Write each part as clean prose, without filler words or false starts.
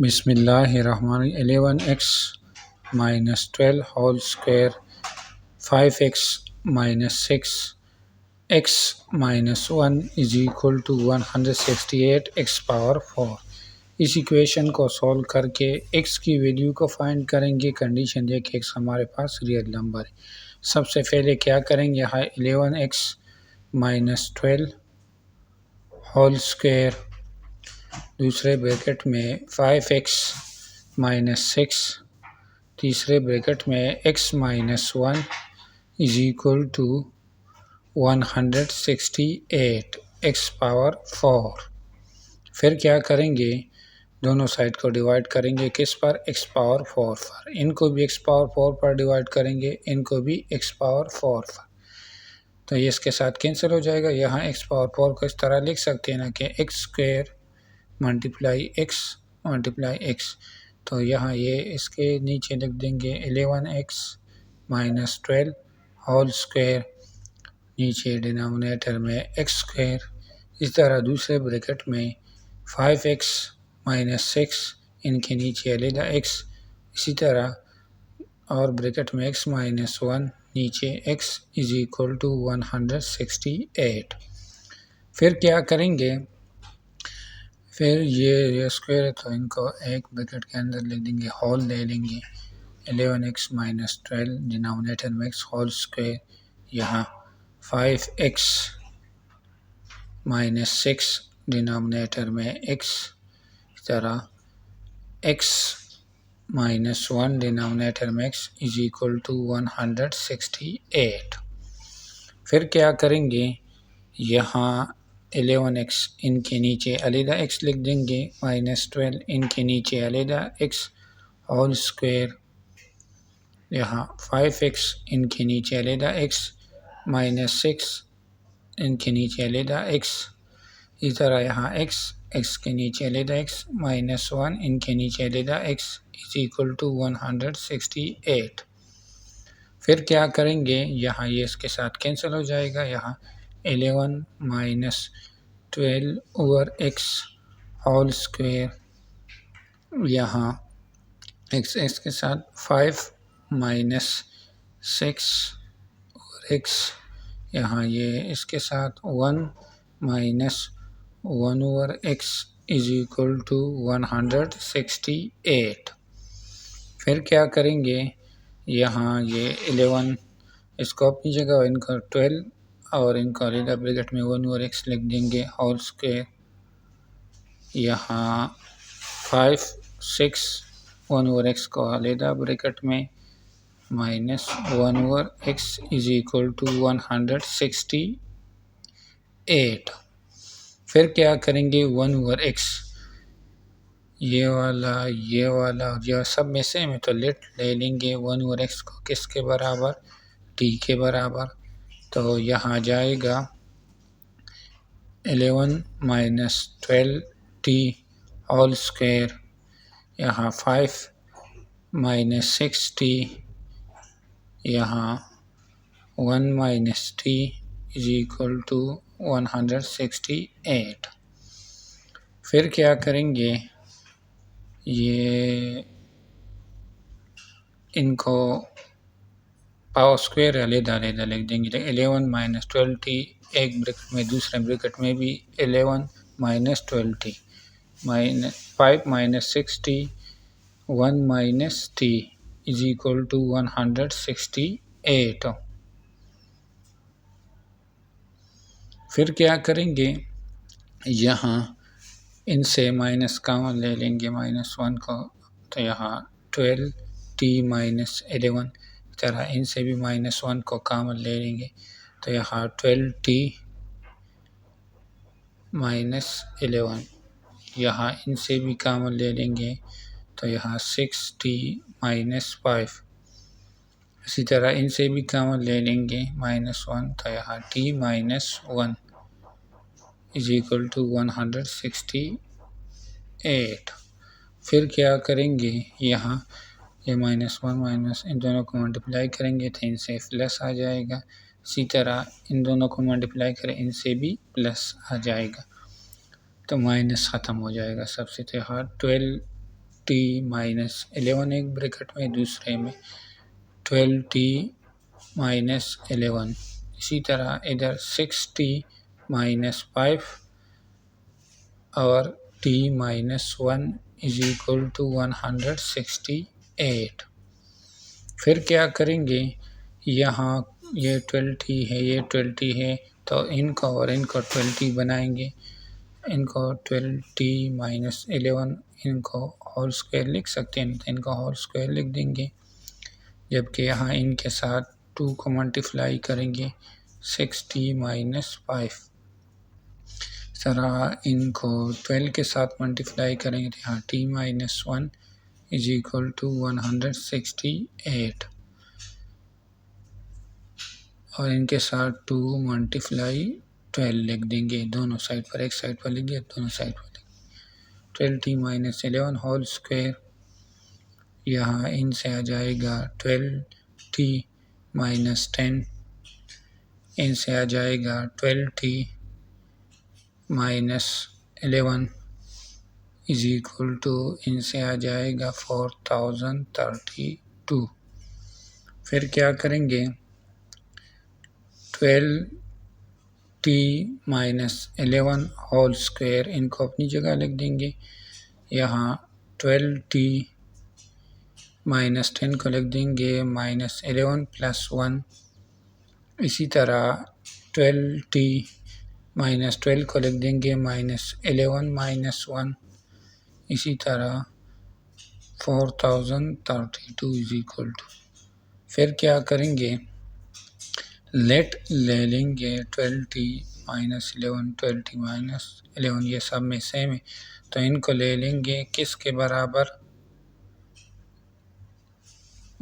बिस्मिल्लाहिर्रहमानिर्रहीम 11x minus 12 whole square 5x minus 6 x minus 1 is equal to 168 x power 4। इस equation को solve करके x की value को फाइंड करेंगे। कंडीशन है कि x हमारे पास रियल नंबर है। सबसे पहले क्या करेंगे, यहाँ 11x माइनस 12 होल स्क्वायर, दूसरे ब्रैकेट में 5x माइनस 6, तीसरे ब्रैकेट में x minus 1 is equal to 168 x power 4। फिर क्या करेंगे, दोनों साइड को डिवाइड करेंगे किस पर, x पावर 4 पर। इनको भी x पावर 4 पर डिवाइड करेंगे, इनको भी x पावर 4 पर। तो ये इसके साथ कैंसिल हो जाएगा। यहाँ x पावर 4 को इस तरह लिख सकते हैं ना कि x स्क्वायर मल्टीप्लाई x। तो यहाँ ये इसके नीचे लिख देंगे 11x माइनस 12 होल स्क्वायर, नीचे डिनोमिनेटर में x स्क्वायर। इस तरह दूसरे ब्रैकेट में 5x माइनस 6, इनके नीचे अलग x। इसी तरह और ब्रैकेट में x माइनस 1, नीचे x इज इक्वल टू 168। फिर क्या करेंगे, फिर ये स्क्वायर है तो इनको एक ब्रैकेट के अंदर लिख देंगे, होल ले लेंगे। 11x माइनस 12 डिनोमिनेटर में x होल स्क्वायर, यहाँ 5x माइनस 6 डिनोमिनेटर में x, इस तरह x माइनस 1 डिनोमिनेटर में x इज इक्वल टू 168। फिर क्या करेंगे, यहाँ 11x इनके नीचे अलग x लिख देंगे, माइनस 12 इनके नीचे अलग x होल स्क्वायर, यहाँ 5x इनके नीचे अलग x माइनस 6 इनके नीचे अलग x। इस तरह यहाँ x के नीचे अलग x माइनस 1 इनके नीचे अलग x इज इक्वल टू 168। फिर क्या करेंगे, यहाँ ये इसके साथ कैंसिल हो जाएगा। यहाँ 11 minus 12 over x whole square, यहाँ x के साथ 5 माइनस 6 ओवर x, यहाँ ये इसके साथ 1 minus 1 over x is equal to 168। फिर क्या करेंगे, यहाँ ये 11 इसको अपनी जगह, इनको 12 और इनको अलग ब्रैकेट में 1 ओवर x लिख देंगे होल स्क्वायर, यहाँ 5 6 1 ओवर x को अलग ब्रैकेट में minus 1 over x is equal to 168। फिर क्या करेंगे, 1 ओवर x, ये वाला और ये सब में सेम है तो ले लेंगे 1 ओवर x को किसके बराबर, t के बराबर। तो यहाँ जाएगा 11 माइनस 12 t होल स्क्वायर, यहाँ 5 माइनस 6 t, यहाँ 1 minus t is equal to 168। फिर क्या करेंगे, ये इनको पावर स्क्वायर अलग लिख देंगे। 11 माइनस 12 t एक ब्रैकेट में, दूसरे ब्रैकेट में भी 11 minus 12 t, minus 5 minus 6 t 1 minus t is equal to 168। फिर क्या करेंगे, यहाँ इनसे माइनस कॉमन ले लेंगे, माइनस 1 को, तो यहाँ 12 t माइनस 11, तरह इनसे भी माइनस 1 को कॉमन ले लेंगे, तो यहाँ 12 t माइनस 11, यहाँ इनसे भी कॉमन ले लेंगे, तो यहाँ 6 t माइनस 5। इसी तरह इनसे भी कॉमन ले लेंगे माइनस 1, तो यहाँ t minus 1 is equal to 168। फिर क्या करेंगे, यहाँ ये माइनस 1 माइनस इन दोनों को मल्टीप्लाई करेंगे तो इनसे प्लस आ जाएगा। इसी तरह इन दोनों को मल्टीप्लाई करें, इनसे भी प्लस आ जाएगा, तो माइनस ख़त्म हो जाएगा सबसे। तो यहाँ 12 6t माइनस 11 एक ब्रैकेट में, दूसरे में 12t माइनस 11। इसी तरह इधर 6t माइनस 5 और t minus 1 is equal to 168। फिर क्या करेंगे, यहाँ ये 12t है, ये 12t है, तो इनको और इनको 12t बनाएंगे। इनको 12t माइनस 11 इनको होल स्क्वायर लिख सकते हैं, तो इनको होल स्क्वायर लिख देंगे। जबकि यहाँ इनके साथ 2 को मल्टीप्लाई करेंगे 6t माइनस 5। तरह इनको 12 के साथ मल्टीप्लाई करेंगे तो यहाँ t minus 1 is equal to 168 और इनके साथ 2 मल्टीप्लाई 12 लिख देंगे। दोनों साइड पर, एक साइड पर लिख दिया, दोनों साइड पर 12t माइनस 11 होल स्क्वायर। यहाँ इनसे आ जाएगा 12t माइनस 10, इनसे आ जाएगा 12t minus 11 is equal to, इनसे आ जाएगा 4032। फिर क्या करेंगे, 12t माइनस 11 होल स्क्वायर इनको अपनी जगह लिख देंगे। यहाँ 12t माइनस 10 को लिख देंगे माइनस 11 प्लस 1। इसी तरह 12t माइनस 12 को लिख देंगे माइनस 11 माइनस 1। इसी तरह 4032 इज इक्वल टू, फिर क्या करेंगे, लेट ले लेंगे 12t माइनस 11, 12t माइनस 11, ये सब में सेम है, तो इनको ले लेंगे किसके बराबर,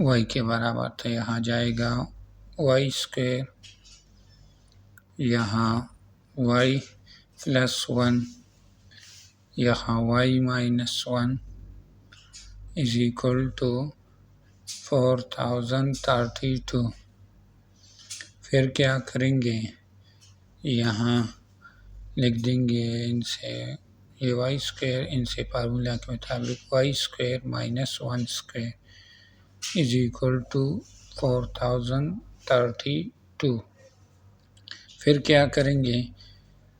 y के बराबर। तो यहाँ जाएगा y स्क्वायर, यहाँ y प्लस 1, यहाँ y minus 1 is equal to 4032। फिर क्या करेंगे, यहाँ लिख देंगे इनसे ये y स्क्वायर, इनसे फार्मूला के मुताबिक y square minus 1 square is equal to 4032। फिर क्या करेंगे,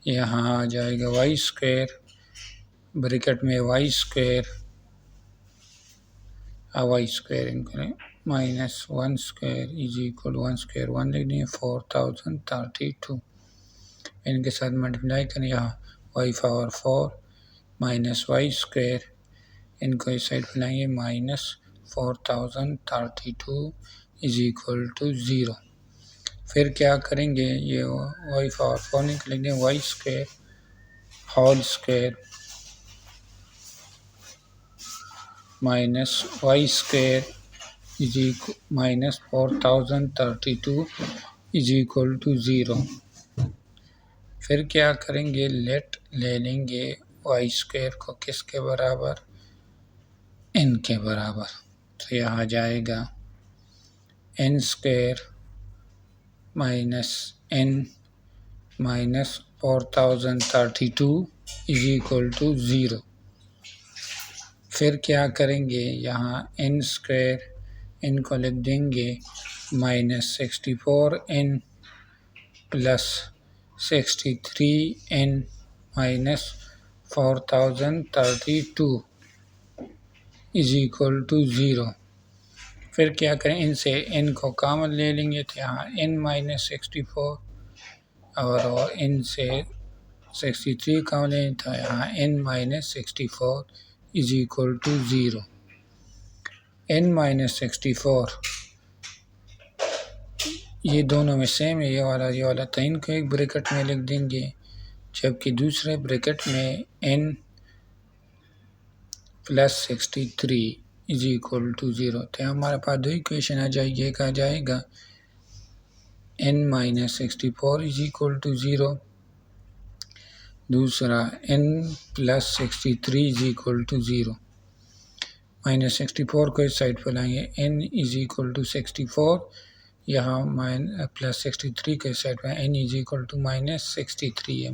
यहाँ आ जाएगा y स्क्वायर, ब्रैकेट में y स्क्वायर y स्क्वायर इनको minus 1 square is equal 1 square 1 लिख देंगे 4032। इनके साथ मल्टीप्लाई करें, यहाँ y power 4 minus y square, इनको इस साइड पर लाएंगे माइनस 4032 इज इक्वल टू 0। फिर क्या करेंगे, ये y पावर 4 निकल देंगे y square whole square minus y square is equal minus 4032 is equal to 0। फिर क्या करेंगे, लेट ले लेंगे y स्क्वायर को किसके बराबर, n के बराबर। तो यहाँ आ जाएगा n square minus n minus 4032 is equal to 0। फिर क्या करेंगे, यहाँ n स्क्वायर, n को लिख देंगे minus 64n plus 63n minus 4032 is equal to 0। फिर क्या करें, इनसे n को कॉमन ले लेंगे, तो यहाँ n माइनस 64 और इनसे 63 कॉमन लेंगे, तो यहाँ n minus 64 is equal to 0। n minus 64 ये दोनों में सेम है, ये वाला, तो इनको एक ब्रैकेट में लिख देंगे, जबकि दूसरे ब्रैकेट में n plus 63 is equal to 0। तो हमारे पास दो इक्वेशन आ जाएगी, एक आ जाएगा n minus 64 is equal to 0, दूसरा n plus 63 is equal to 0। Minus 64 को इस साइड पर लाएंगे, n इज इक्वल टू 64, यहाँ प्लस 63 को इस साइड पर n is equal to minus 63 है,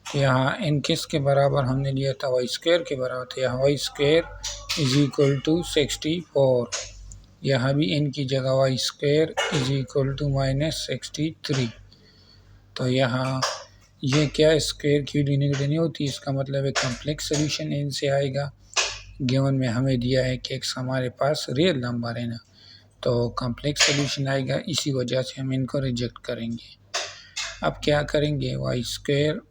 यहाँ n किस के बराबर हमने लिया था, वाई स्क्वायर के बराबर, तो यहाँ y square is equal to 64। यहाँ भी n की जगह y square is equal to -63। तो यहाँ ये क्या स्क्वायर की यूनिट नहीं होती, इसका मतलब एक कॉम्प्लेक्स सोल्यूशन n से आएगा। गिवन में हमें दिया है कि x हमारे पास रियल नंबर है ना, तो कॉम्प्लेक्स सोल्यूशन आएगा, इसी वजह से हम इनको रिजेक्ट करेंगे। अब क्या करेंगे, वाई स्क्वायर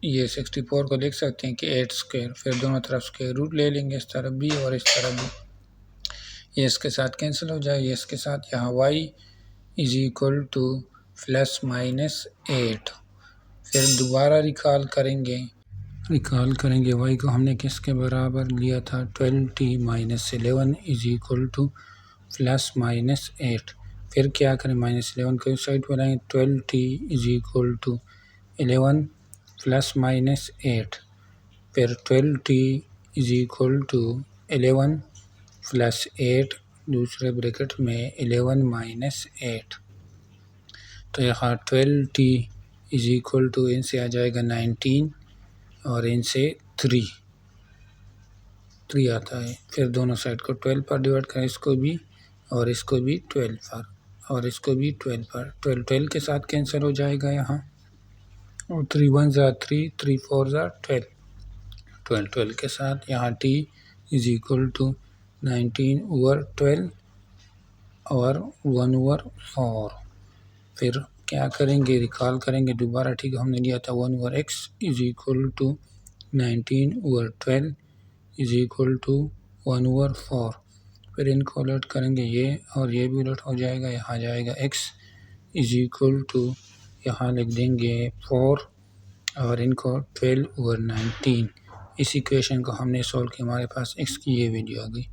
ये 64 को लिख सकते हैं कि 8 स्क्वायर, फिर दोनों तरफ स्क्वायर रूट ले लेंगे, इस तरफ भी और इस तरफ भी, ये इसके साथ कैंसिल हो जाए, ये इसके साथ। यहाँ y इज इक्वल टू ±8। फिर दोबारा रिकॉल करेंगे y को हमने किसके बराबर लिया था, 12t - 11 इज इक्वल टू ±8। फिर क्या करें, -11 को इस साइड पर लाएंगे, 12t इज इक्वल टू 11 ±8। फिर 12t इज इक्वल टू 11 +8, दूसरे ब्रैकेट में 11 - 8। तो यहाँ 12t इज इक्वल टू इनसे आ जाएगा 19 और इनसे 3 आता है। फिर दोनों साइड को 12 पर डिवाइड करें, इसको भी और इसको भी 12 पर और इसको भी 12 पर। 12 के साथ कैंसिल हो जाएगा यहाँ, और 3 1 ज़ा 3, 3 4 ज़ा 12 के साथ। यहाँ t इज इक्वल टू 19/12 और 1/4। फिर क्या करेंगे, रिकॉल करेंगे दोबारा, ठीक है, हमने लिया था 1/x is equal to 19/12 is equal to 1/4। फिर इनको उलट करेंगे, ये और ये भी उलट हो जाएगा, यहाँ जाएगा x इज इक्वल टू, यहाँ लिख देंगे 4 और इनको 12/19। इस इक्वेशन को हमने सॉल्व किया, हमारे पास x की ये वैल्यू आ गई।